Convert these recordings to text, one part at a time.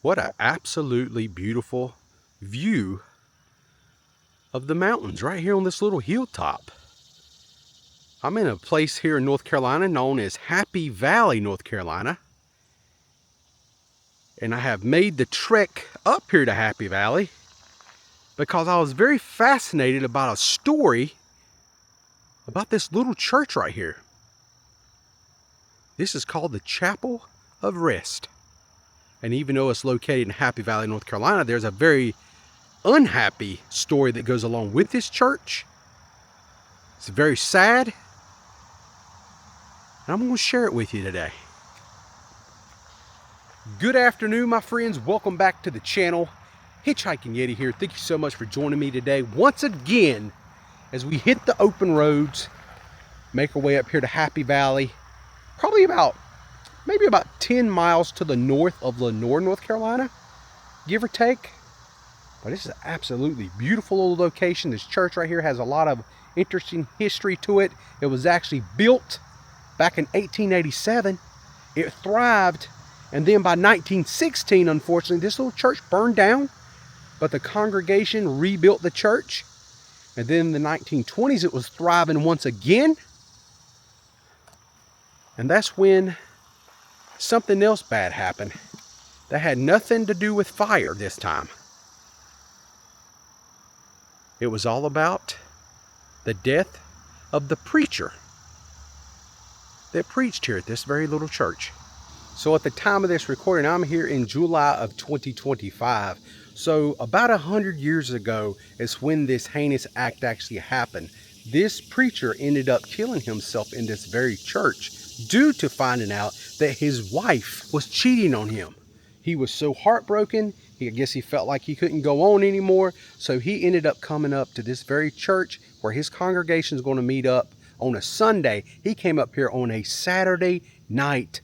What an absolutely beautiful view of the mountains right here on this little hilltop. I'm in a place here in North Carolina known as Happy Valley, North Carolina. And I have made the trek up here to Happy Valley because I was very fascinated about a story about this little church right here. This is called the Chapel of Rest. And even though it's located in Happy Valley, North Carolina, there's a very unhappy story that goes along with this church. It's very sad, and I'm going to share it with you today. Good afternoon, my friends. Welcome back to the channel. Hitchhiking Yeti here. Thank you so much for joining me today once again as we hit the open roads, make our way up here to Happy Valley. Probably maybe about 10 miles to the north of Lenore, North Carolina, give or take. But this is an absolutely beautiful little location. This church right here has a lot of interesting history to it. It was actually built back in 1887. It thrived, and then by 1916, unfortunately, this little church burned down, but the congregation rebuilt the church. And then in the 1920s, it was thriving once again. And that's when something else bad happened that had nothing to do with fire this time. It was all about the death of the preacher that preached here at this very little church. So at the time of this recording, I'm here in July of 2025. So about 100 years ago is when this heinous act actually happened. This preacher ended up killing himself in this very church due to finding out that his wife was cheating on him. He was so heartbroken, I guess he felt like he couldn't go on anymore, so he ended up coming up to this very church where his congregation is going to meet up on a Sunday. He came up here on a Saturday night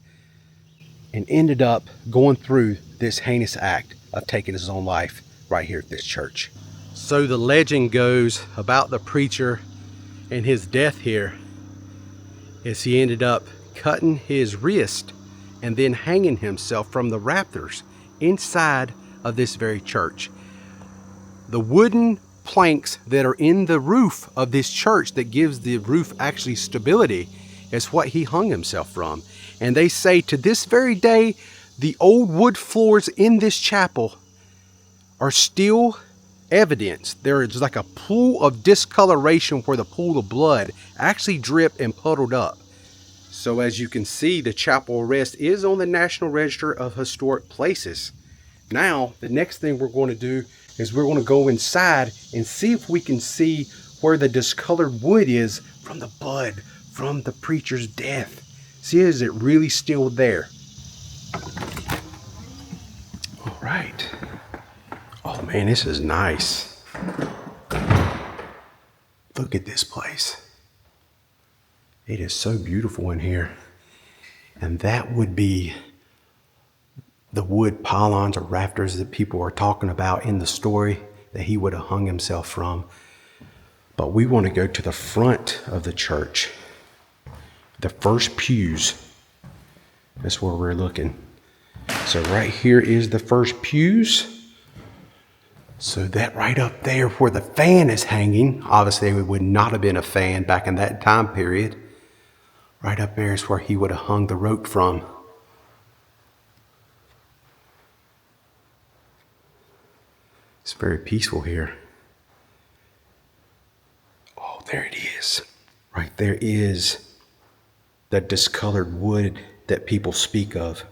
and ended up going through this heinous act of taking his own life right here at this church. So the legend goes about the preacher and his death here is he ended up cutting his wrist and then hanging himself from the rafters inside of this very church. The wooden planks that are in the roof of this church that gives the roof actually stability is what he hung himself from. And they say to this very day, the old wood floors in this chapel are still evidence. There is like a pool of discoloration where the pool of blood actually dripped and puddled up. So as you can see, the Chapel of Rest is on the National Register of Historic Places. Now, the next thing we're going to do is we're going to go inside and see if we can see where the discolored wood is from the blood from the preacher's death. See, is it really still there? All right. Oh man, this is nice. Look at this place. It is so beautiful in here. And that would be the wood pylons or rafters that people are talking about in the story that he would have hung himself from. But we want to go to the front of the church. The first pews. That's where we're looking. So right here is the first pews. So that right up there where the fan is hanging, obviously it would not have been a fan back in that time period. Right up there is where he would have hung the rope from. It's very peaceful here. Oh, there it is. Right there is the discolored wood that people speak of.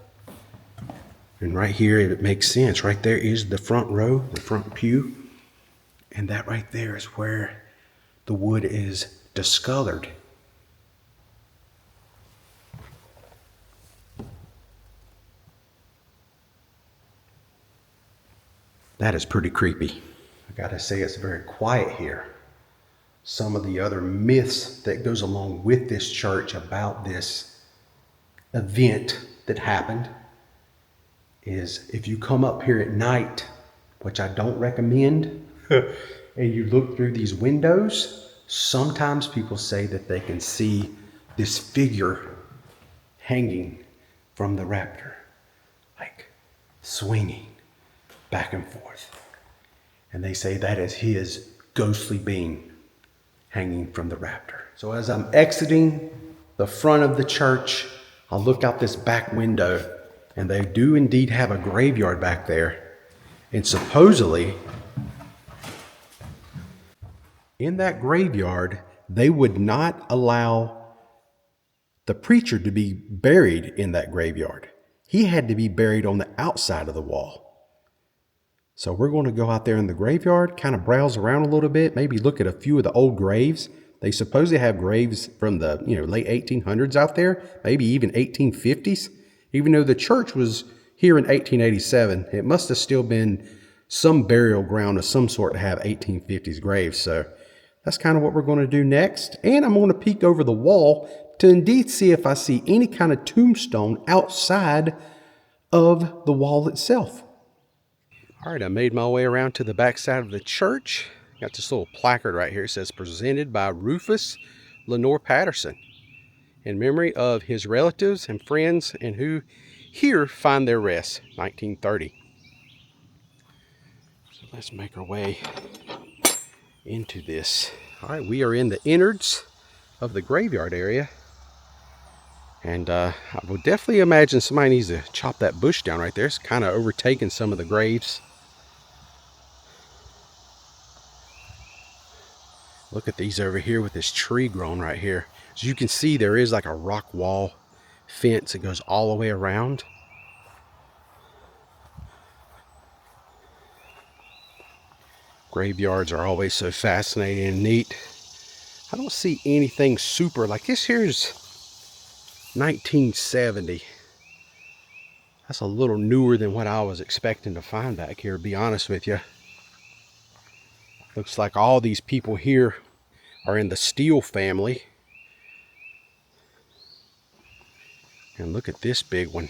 And right here, it makes sense. Right there is the front row, the front pew. And that right there is where the wood is discolored. That is pretty creepy. I gotta say, it's very quiet here. Some of the other myths that goes along with this church about this event that happened is if you come up here at night, which I don't recommend, and you look through these windows, sometimes people say that they can see this figure hanging from the rafter, like swinging. back and forth. And they say that is his ghostly being hanging from the rafter. So as I'm exiting the front of the church, I'll look out this back window, and they do indeed have a graveyard back there. And supposedly, in that graveyard, they would not allow the preacher to be buried in that graveyard. He had to be buried on the outside of the wall. So we're going to go out there in the graveyard, kind of browse around a little bit, maybe look at a few of the old graves. They supposedly have graves from the late 1800s out there, maybe even 1850s. Even though the church was here in 1887, it must have still been some burial ground of some sort to have 1850s graves. So that's kind of what we're going to do next. And I'm going to peek over the wall to indeed see if I see any kind of tombstone outside of the wall itself. All right, I made my way around to the back side of the church. Got this little placard right here. It says, presented by Rufus Lenore Patterson, in memory of his relatives and friends and who here find their rest, 1930. So let's make our way into this. All right, we are in the innards of the graveyard area. And I would definitely imagine somebody needs to chop that bush down right there. It's kind of overtaking some of the graves. Look at these over here with this tree growing right here. As you can see, there is like a rock wall fence that goes all the way around. Graveyards are always so fascinating and neat. I don't see anything super like this. Here's 1970. That's a little newer than what I was expecting to find back here, to be honest with you. Looks like all these people here are in the Steele family. And look at this big one.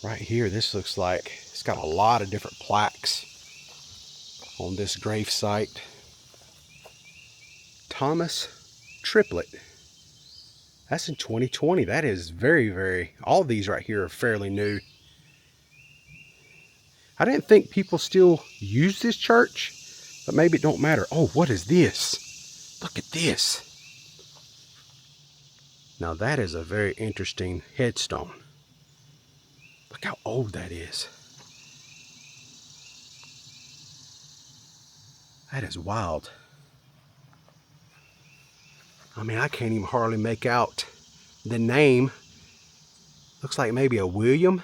Right here, this looks like it's got a lot of different plaques on this grave site. Thomas Triplett. That's in 2020. That is very, all of these right here are fairly new. I didn't think people still use this church, but maybe it don't matter. Oh, what is this? Look at this. Now that is a very interesting headstone. Look how old that is. That is wild. I mean, I can't even hardly make out the name. Looks like maybe a William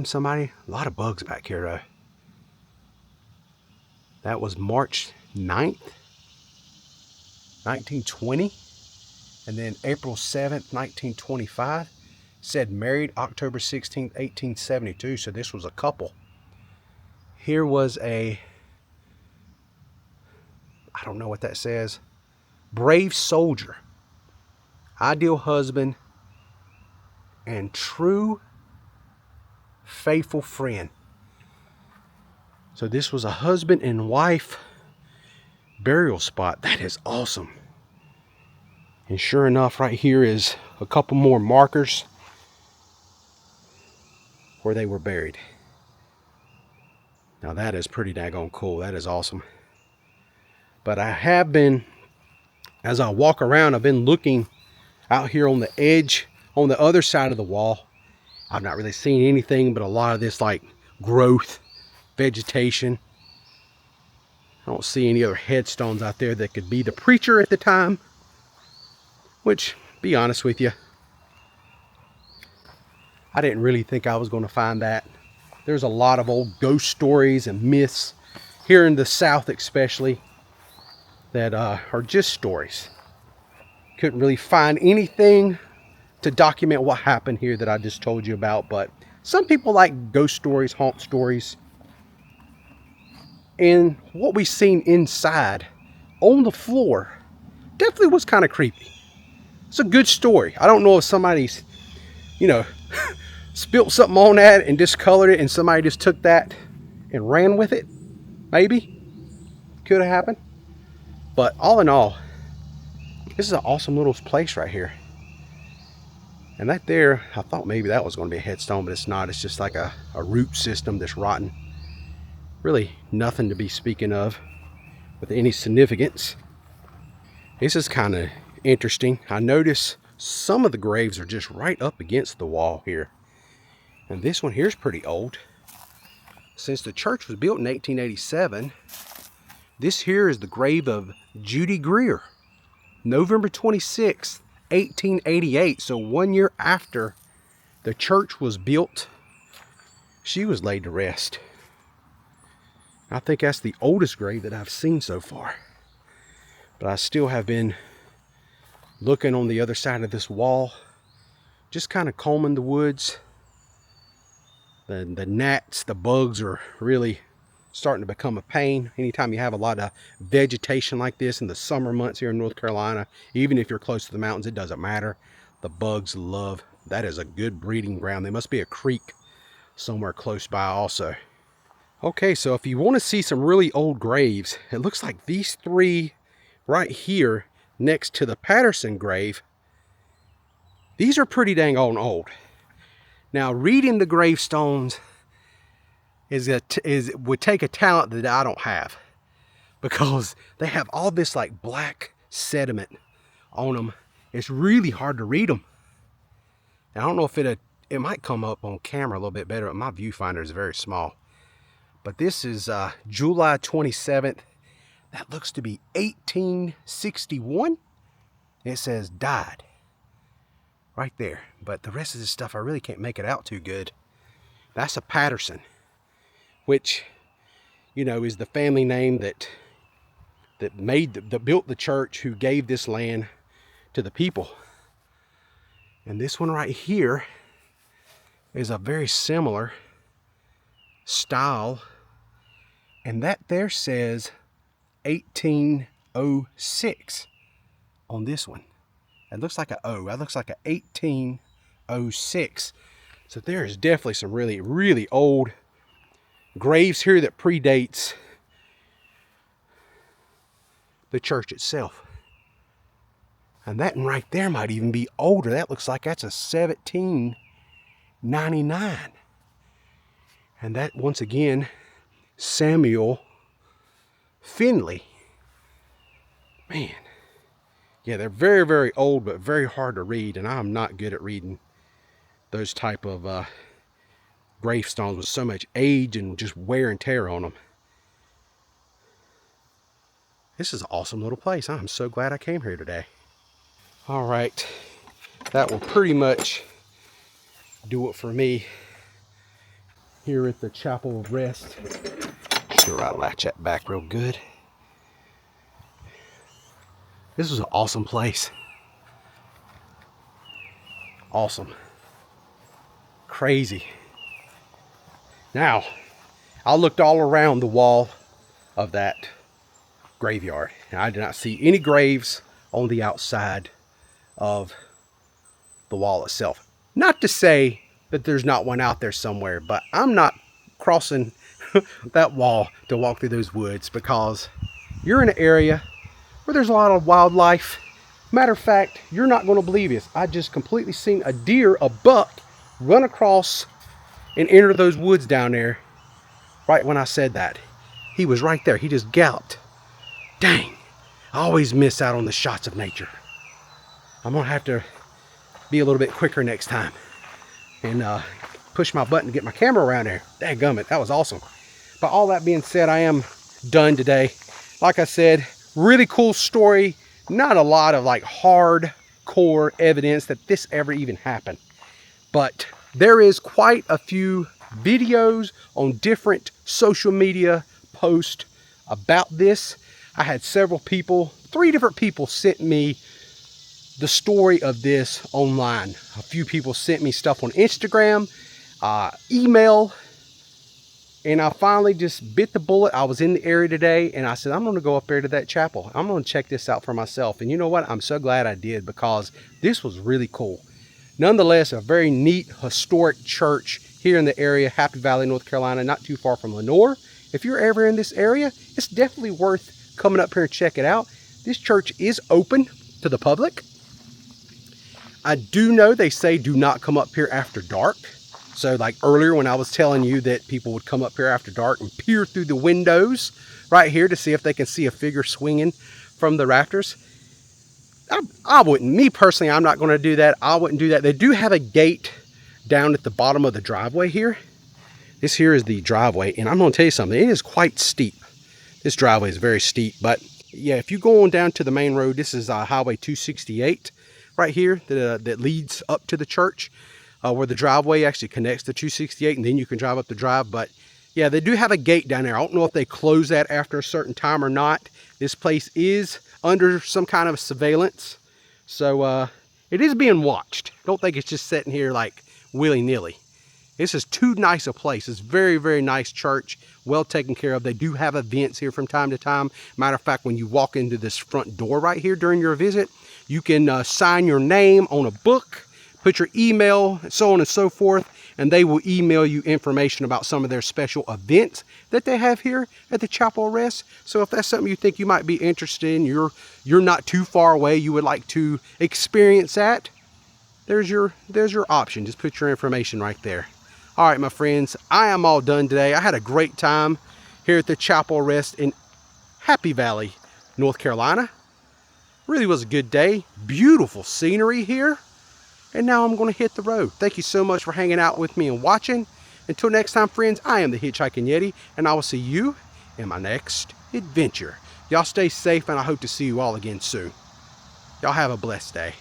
somebody. A lot of bugs back here though. That was March 9th, 1920. And then April 7th, 1925. Said married October 16th, 1872. So this was a couple. Here was a, I don't know what that says. Brave soldier, ideal husband, and true faithful friend. So this was a husband and wife burial spot. That is awesome. And sure enough, right here is a couple more markers where they were buried. Now that is pretty daggone cool. That is awesome. But I have been, as I walk around, I've been looking out here on the edge, on the other side of the wall. I've not really seen anything but a lot of this like growth, vegetation. I don't see any other headstones out there that could be the preacher at the time. Which, be honest with you, I didn't really think I was going to find that. There's a lot of old ghost stories and myths here in the South especially that are just stories. Couldn't really find anything to document what happened here that I just told you about, but some people like ghost stories, haunt stories. And what we seen inside on the floor definitely was kind of creepy. It's a good story. I don't know if somebody's, spilt something on that and discolored it and somebody just took that and ran with it. Maybe. Could have happened. But all in all, this is an awesome little place right here. And that there, I thought maybe that was going to be a headstone, but it's not. It's just like a root system that's rotten. Really nothing to be speaking of with any significance. This is kind of interesting. I notice some of the graves are just right up against the wall here. And this one here is pretty old. Since the church was built in 1887, this here is the grave of Judy Greer, November 26th, 1888. So 1 year after the church was built, she was laid to rest. I think that's the oldest grave that I've seen so far. But I still have been looking on the other side of this wall, just kind of combing the woods. The gnats, the bugs are really starting to become a pain. Anytime you have a lot of vegetation like this in the summer months here in North Carolina, even if you're close to the mountains, it doesn't matter. The bugs love. That is a good breeding ground. There must be a creek somewhere close by also. Okay, so if you want to see some really old graves, it looks like these three right here next to the Patterson grave, these are pretty dang old. Now, reading the gravestones would take a talent that I don't have, because they have all this like black sediment on them. It's really hard to read them. And I don't know if it might come up on camera a little bit better, but my viewfinder is very small. But this is July 27th. That looks to be 1861. It says died right there. But the rest of this stuff, I really can't make it out too good. That's a Patterson, which, you know, is the family name that built the church, who gave this land to the people. And this one right here is a very similar style. And that there says 1806 on this one. It looks like an O. That looks like an 1806. So there is definitely some really, really old graves here that predates the church itself. And that one right there might even be older. That looks like that's a 1799. And that, once again, Samuel Finley. Man. Yeah, they're very, very old, but very hard to read. And I'm not good at reading those type of gravestones with so much age and just wear and tear on them. This is an awesome little place. I'm so glad I came here today. All right, that will pretty much do it for me here at the Chapel of Rest. Sure, I latch that back real good. This was an awesome place. Awesome. Crazy. Now, I looked all around the wall of that graveyard, and I did not see any graves on the outside of the wall itself. Not to say that there's not one out there somewhere, but I'm not crossing that wall to walk through those woods, because you're in an area where there's a lot of wildlife. Matter of fact, you're not going to believe this. I just completely seen a deer, a buck, run across and enter those woods down there right when I said that. He was right there. He just galloped. Dang, I always miss out on the shots of nature. I'm going to have to be a little bit quicker next time and push my button to get my camera around there. Dadgummit, that was awesome. But all that being said, I am done today. Like I said, really cool story. Not a lot of like hardcore evidence that this ever even happened. But there is quite a few videos on different social media posts about this. I had several people, 3 different people sent me the story of this online. A few people sent me stuff on Instagram, email, and I finally just bit the bullet. I was in the area today, and I said, I'm going to go up there to that chapel. I'm going to check this out for myself. And you know what? I'm so glad I did, because this was really cool. Nonetheless, a very neat historic church here in the area, Happy Valley, North Carolina, not too far from Lenoir. If you're ever in this area, it's definitely worth coming up here and check it out. This church is open to the public. I do know they say do not come up here after dark. So like earlier when I was telling you that people would come up here after dark and peer through the windows right here to see if they can see a figure swinging from the rafters. I wouldn't, me personally, I'm not going to do that. I wouldn't do that. They do have a gate down at the bottom of the driveway here. This here is the driveway, and I'm going to tell you something. It is quite steep. This driveway is very steep, but yeah, if you go on down to the main road, this is Highway 268 right here that leads up to the church. Where the driveway actually connects to 268, and then you can drive up the drive. But yeah, they do have a gate down there. I don't know if they close that after a certain time or not. This place is under some kind of surveillance, so it is being watched. I don't think it's just sitting here like willy-nilly. This is too nice a place. It's very, very nice church, well taken care of. They do have events here from time to time. Matter of fact, when you walk into this front door right here during your visit, you can sign your name on a book, put your email, so on and so forth, and they will email you information about some of their special events that they have here at the Chapel of Rest. So if that's something you think you might be interested in, you're not too far away, you would like to experience that, there's your option. Just put your information right there. All right, my friends, I am all done today. I had a great time here at the Chapel of Rest in Happy Valley, North Carolina. Really was a good day. Beautiful scenery here. And now I'm going to hit the road. Thank you so much for hanging out with me and watching. Until next time, friends, I am the Hitchhiking Yeti, and I will see you in my next adventure. Y'all stay safe, and I hope to see you all again soon. Y'all have a blessed day.